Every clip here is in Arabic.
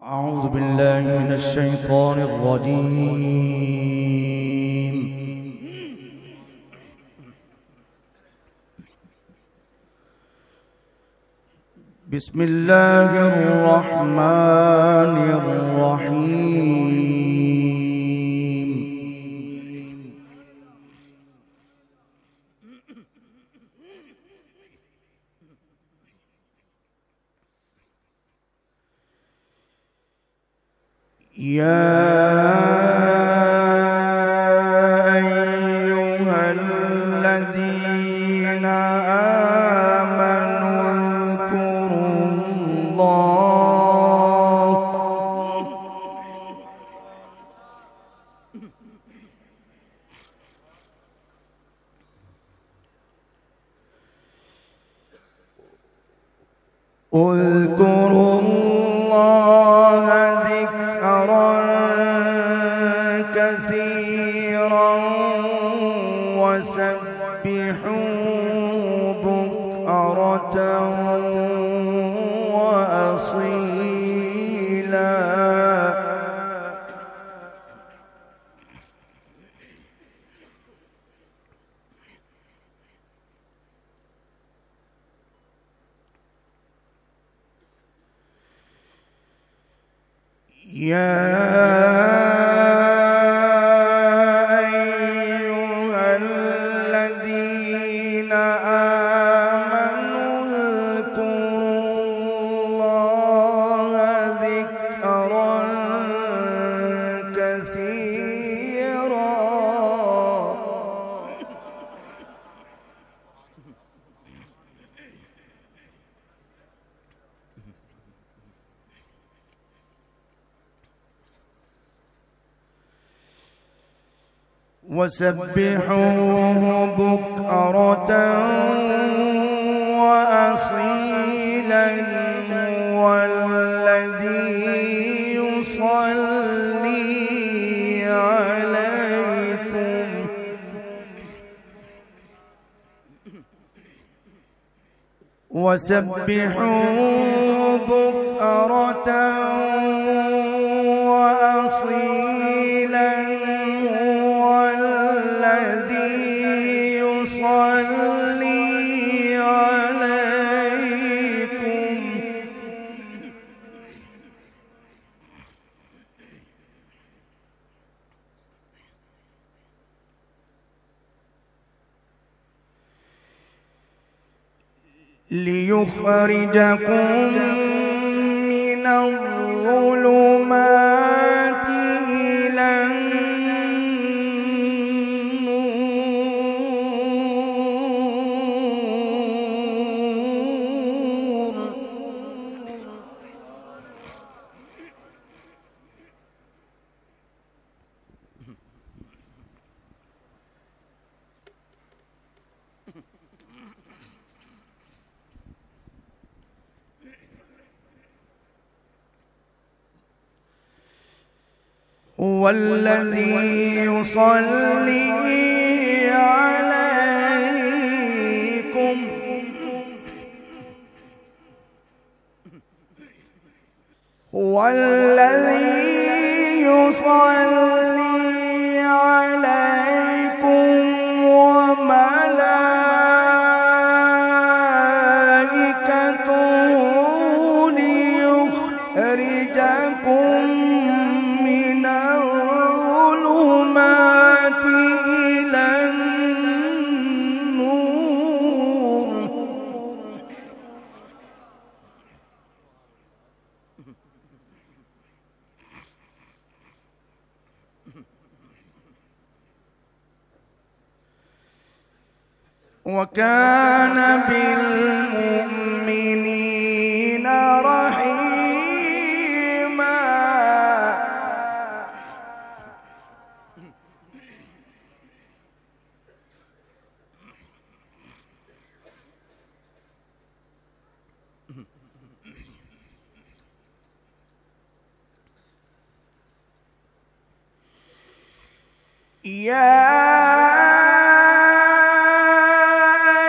أعوذ بالله من الشيطان الرجيم. بسم الله الرحمن الرحيم. يا أيها الذين آمنوا اذكروا الله اذكروا الله ذكرا كثيرا وسبحوه بكرة وأصيلا. يا أيها الذين آمنوا اذكروا الله ذكرا كثيرا وسبحوه بكرة وأصيلا والذي يصلي عليكم وسبحوه بكرة وأصيلا يصلي عليكم ليخرجكم من الظلمات إلى هو الذي يصلي عليكم هو الذي يصلي عليكم وملائكته ليخرجكم من الظلمات إلى النور وكان بالمؤمنين رحيما. يا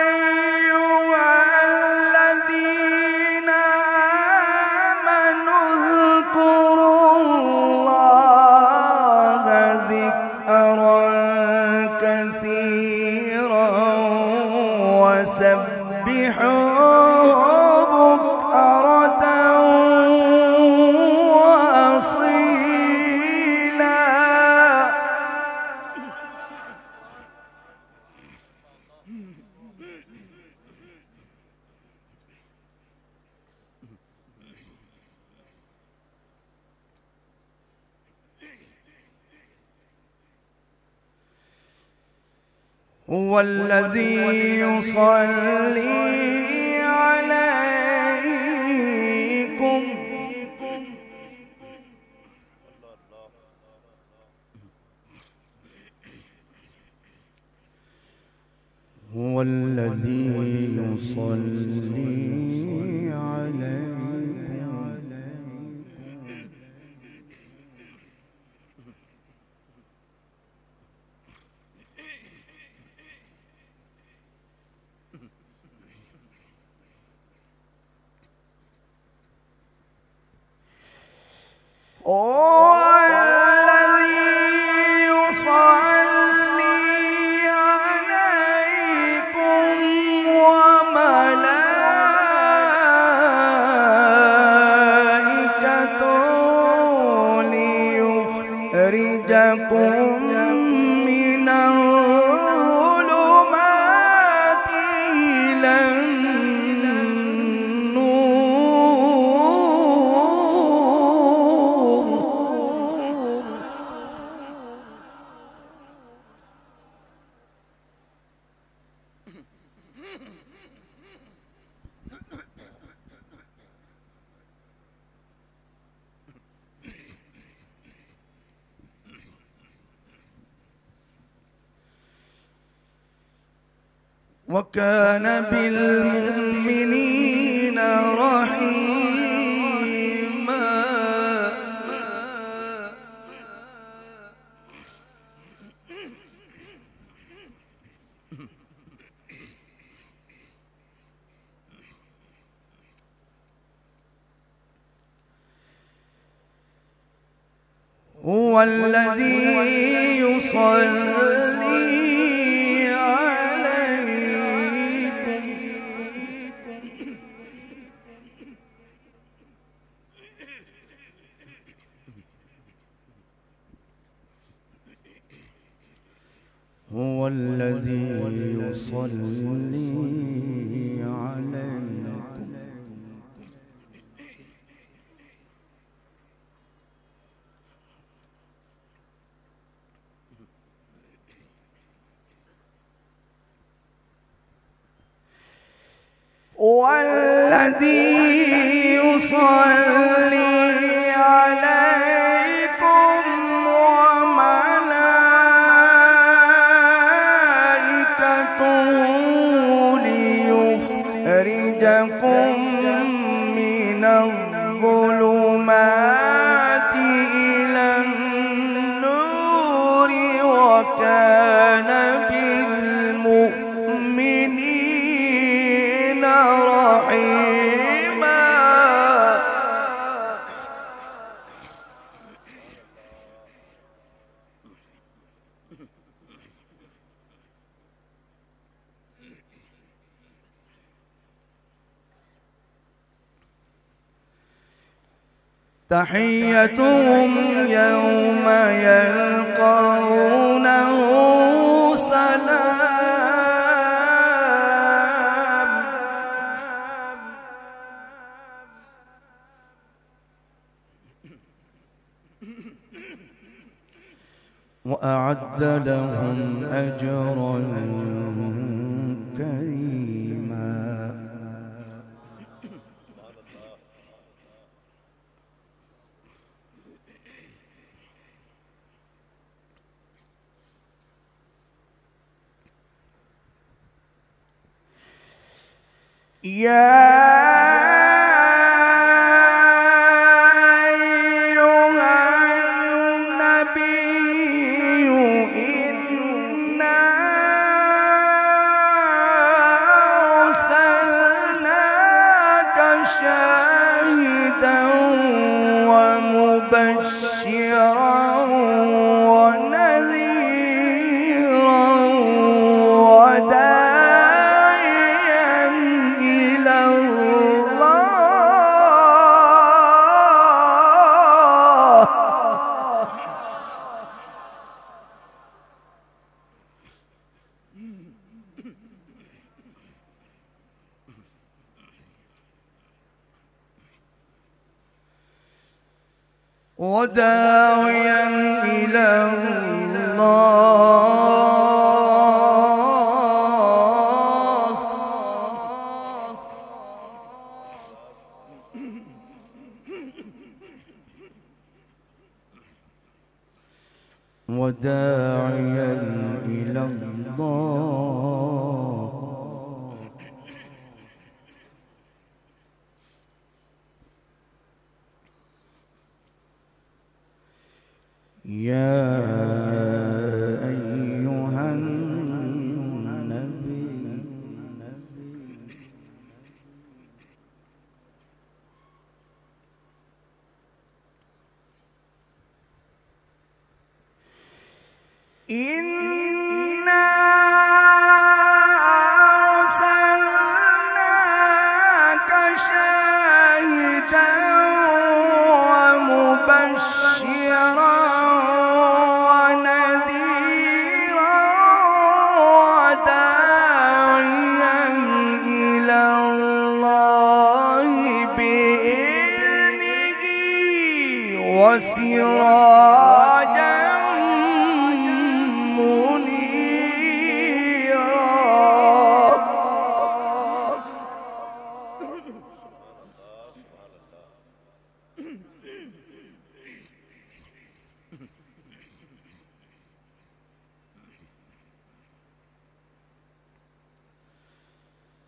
أيها الذين آمنوا اذكروا هو الذي يصلي عليكم هو الذي يصلي عليكم يخرجكم من الظلمات إلى النور وكان بالمؤمنين رحيما هو الذي يصلي هو الذي يصلي عليكم والذي يصلي عليكم ليخرجكم من الظلمات إلى النور وكان بالمؤمنين رحيما تحيتهم يوم يلقونه سلام وأعد لهم أجرا كريما يا أيها النبي إنا أرسلناك شاهدا ومبشرا ونذيرا وداعيا إلى الله وداعيا إلى الله وداعيا إلى الله يا أيها النبي إنا أرسلناك شاهدا ومبشرا ونذيرا وداعيا إلى الله بإذنه وسراجا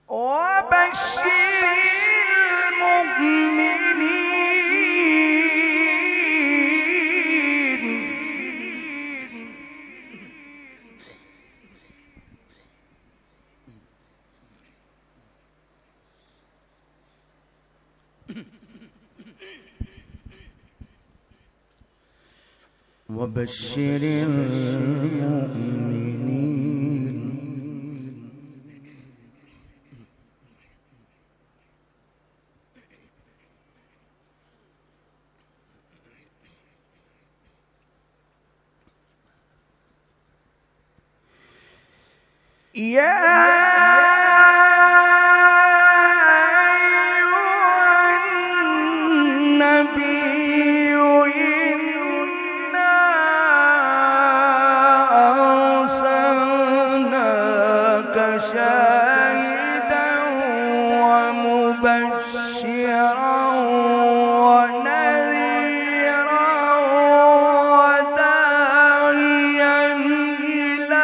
وبشر المؤمنين وبشر المؤمنين يا أيها النبي إنا أرسلناك شاهدا ومبشرا ونذيرا وداعيا إلى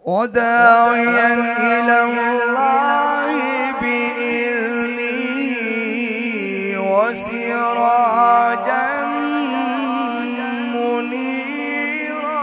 وداعيا إلى الله بإذنه وسراجا منيرا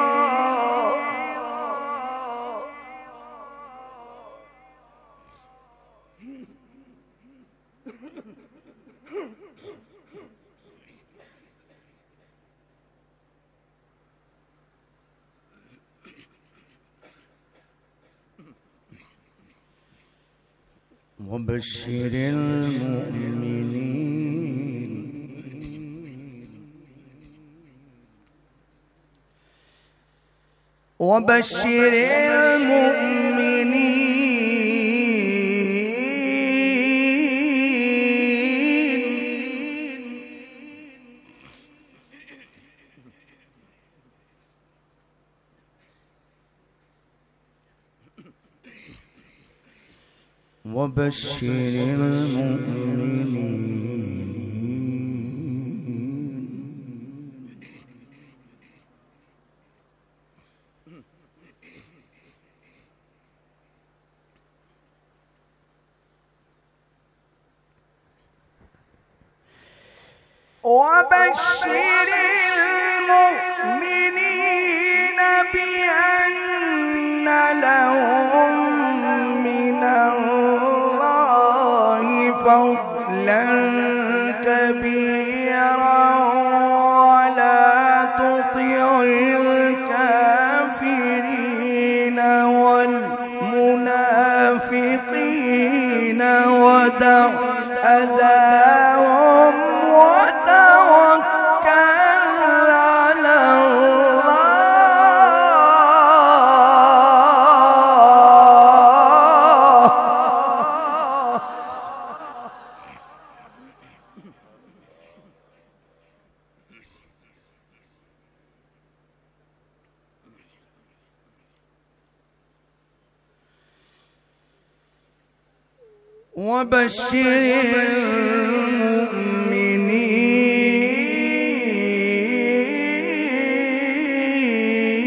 وبشر المؤمنين وبشر المؤمنين وبشر المؤمنين وبشر المؤمنين بأن لهم من الله فضلا كبيرا ولا تطع الكافرين والمنافقين ودع أذاهم وتوكل على الله وبشر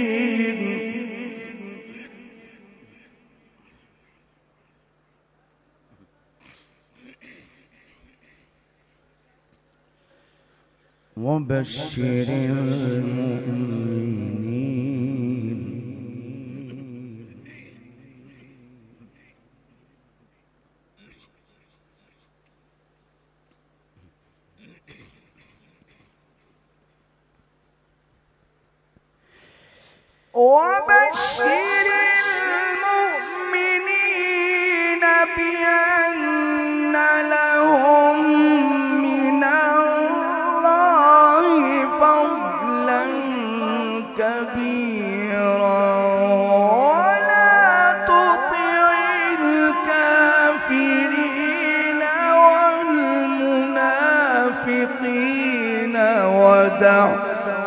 المؤمنين وبشر المؤمنين وبشر المؤمنين بأن لهم من الله فضلا كبيرا ولا تطع الكافرين والمنافقين ودع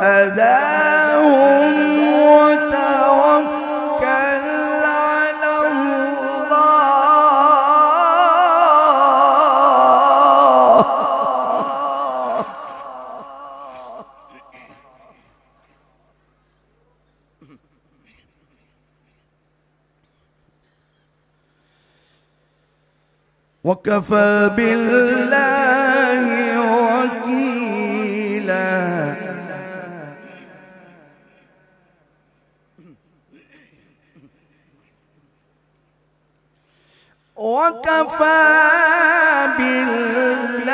أذاهم وتوكل على الله وكفى بالله وكيلا وكفى بالله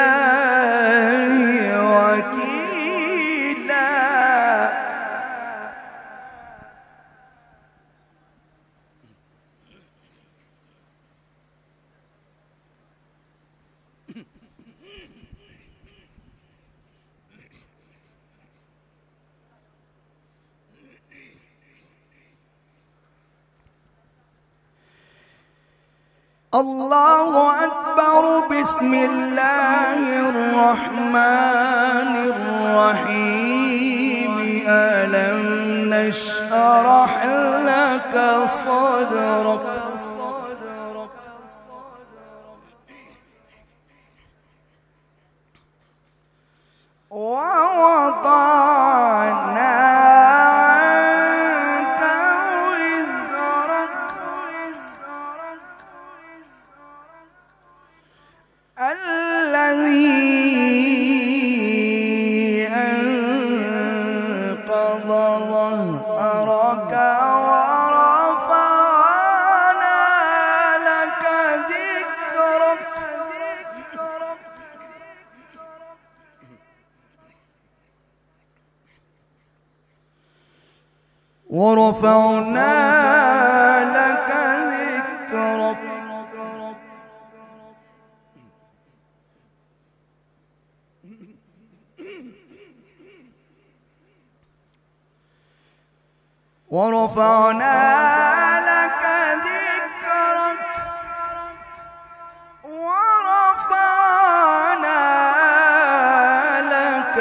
وكيلا الله أكبر بسم الله الرحمن الرحيم ألم نشرح لك صدرك ووضعنا عنك وزرك الذي أنقض ظهرك ورفعنا لك ذكرك ورفعنا لك ذكرك ورفعنا لك ذكرك ورفعنا لك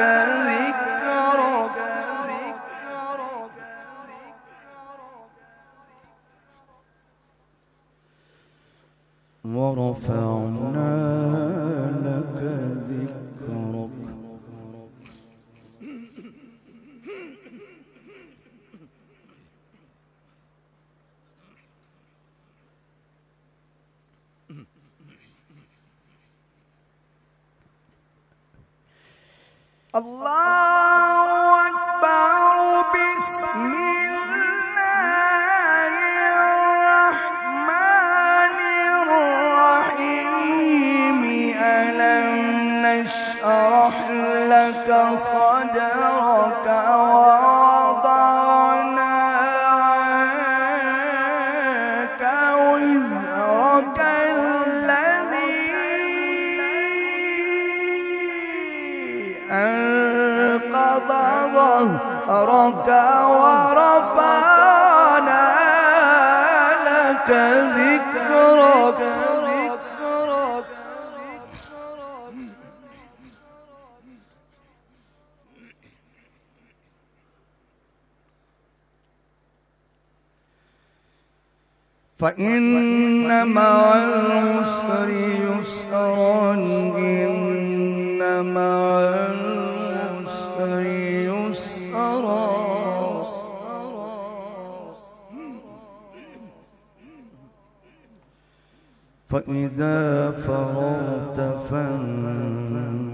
ذكرك ورفعنا لك ذكرك الله أكبر بسم الله الرحمن الرحيم ألم نشرح لك صدرك ووضعنا عنك وزرك أنقض ظهرك ورفعنا لك ذكرك فإن مع العسر يسرا فإذا فرغت فانصب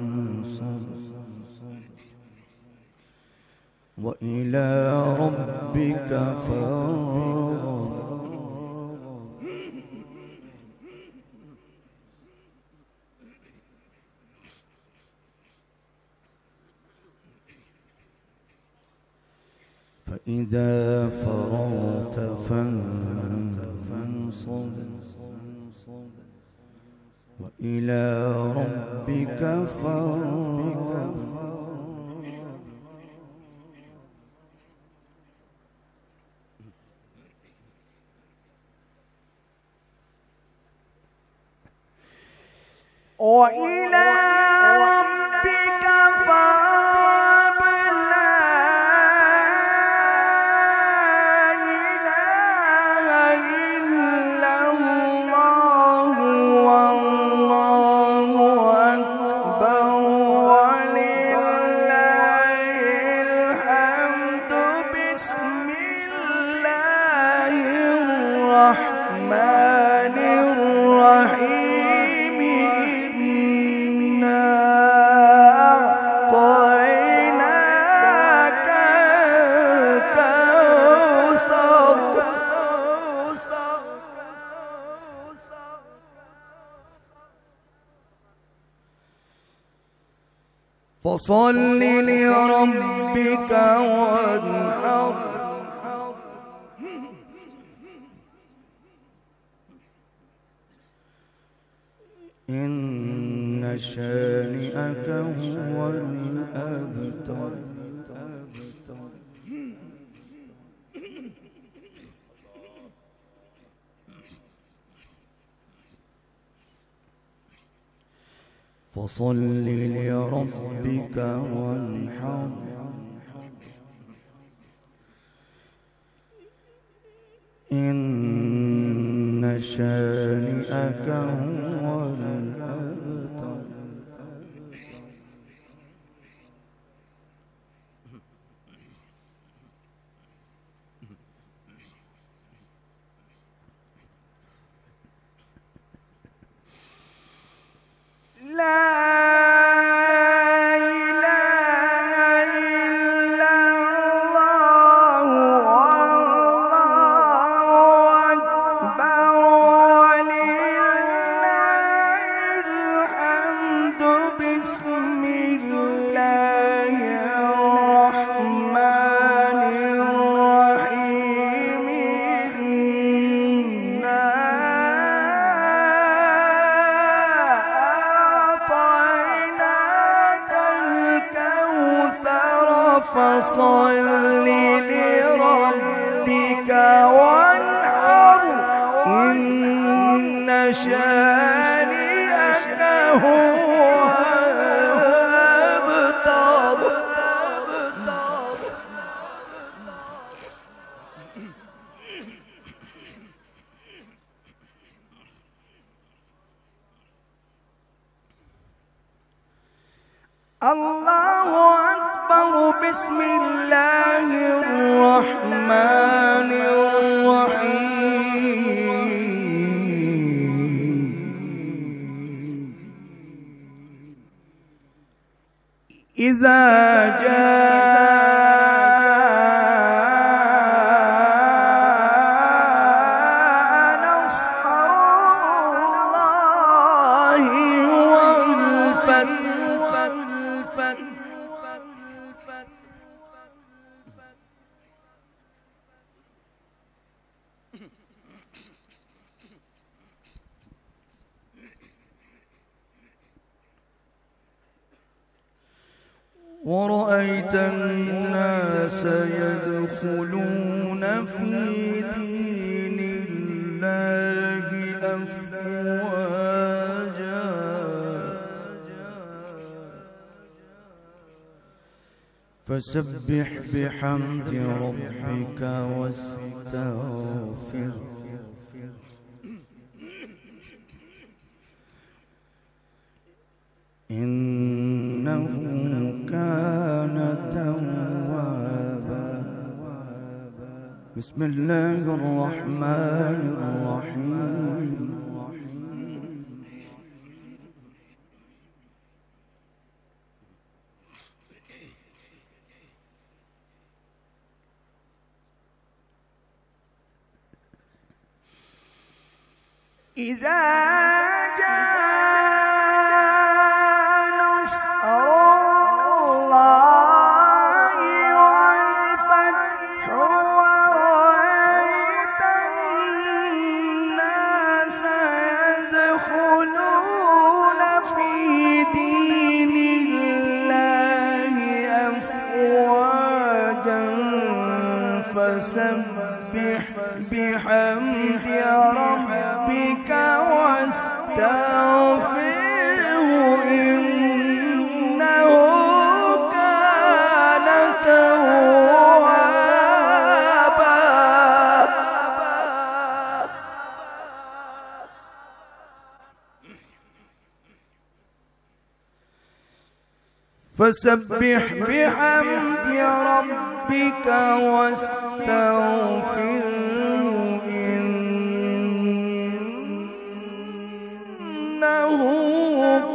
وإلى ربك فارغب فإذا فرغت فانصب وإلى ربك فارغب وإلى ربك فارغب لا إله إلا الله والله أكبر ولله الحمد بسم الله الرحمن الرحيم فصل لربك وانحر إن شانئك هو الأبتر فصل لربك وانحر إن شانئك هو الأبتر لا إله إلا الله والله أكبر ولله الحمد بسم الله الرحمن الرحيم فصل لربك وانحر إن شانئك هو الأبتر الله أكبر بسم الله الرحمن الرحيم إذا جاء نصر الله والفتح ورأيت الناس يدخلون في دين الله أفواجا فسبح بحمد ربك واستغفر إنه كان توابا بسم الله الرحمن الرحيم إذا جاء نصر الله والفتح ورأيت الناس يدخلون في دين الله أفواجا فسبح بحمد ربك واستغفره إنه كان توابا. فسبح بحمد ربك واستغفره إنه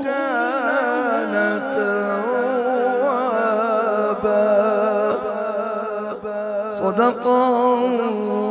كان توابا. صدق الله.